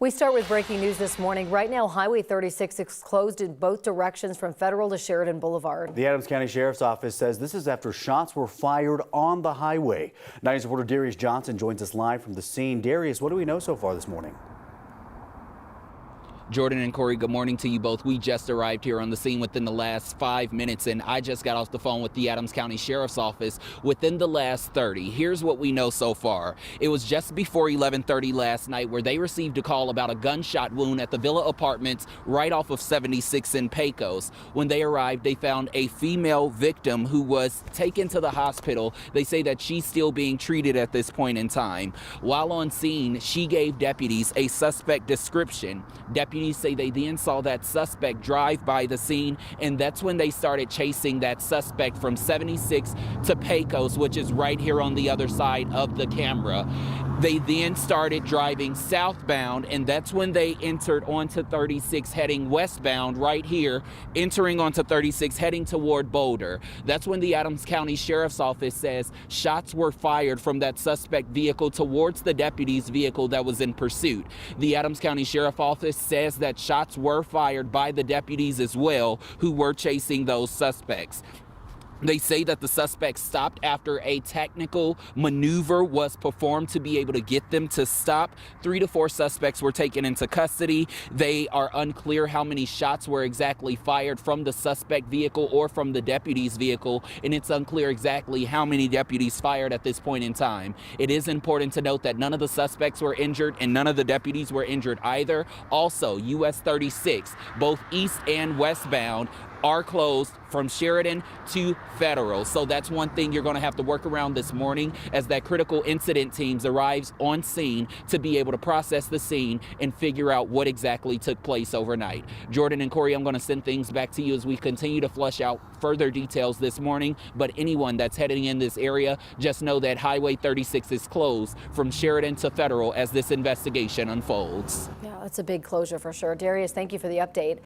We start with breaking news this morning. Right now, Highway 36 is closed in both directions from Federal to Sheridan Boulevard. The Adams County Sheriff's Office says this is after shots were fired on the highway. 9 reporter Darius Johnson joins us live from the scene. Darius, what do we know so far this morning? Jordan and Corey, good morning to you both. We just arrived here on the scene within the last 5 minutes, and I just got off the phone with the Adams County Sheriff's Office within the last 30. Here's what we know so far. It was just before 11:30 last night where they received a call about a gunshot wound at the Villa Apartments right off of 76 in Pecos. When they arrived, they found a female victim who was taken to the hospital. They say that she's still being treated at this point in time. While on scene, she gave deputies a suspect description. Deputies say they then saw that suspect drive by the scene, and that's when they started chasing that suspect from 76 to Pecos, which is right here on the other side of the camera. They then started driving southbound, and that's when they entered onto 36 heading westbound right here, entering onto 36 heading toward Boulder. That's when the Adams County Sheriff's Office says shots were fired from that suspect vehicle towards the deputy's vehicle that was in pursuit. The Adams County Sheriff's Office says that shots were fired by the deputies as well who were chasing those suspects. They say that the suspect stopped after a technical maneuver was performed to be able to get them to stop. 3 to 4 suspects were taken into custody. They are unclear how many shots were exactly fired from the suspect vehicle or from the deputy's vehicle, and it's unclear exactly how many deputies fired at this point in time. It is important to note that none of the suspects were injured and none of the deputies were injured either. Also, US 36, both east and westbound, are closed from Sheridan to Federal. So that's one thing you're going to have to work around this morning as that critical incident teams arrives on scene to be able to process the scene and figure out what exactly took place overnight. Jordan and Corey, I'm going to send things back to you as we continue to flush out further details this morning. But anyone that's heading in this area, just know that Highway 36 is closed from Sheridan to Federal as this investigation unfolds. Yeah, it's a big closure for sure. Darius, thank you for the update.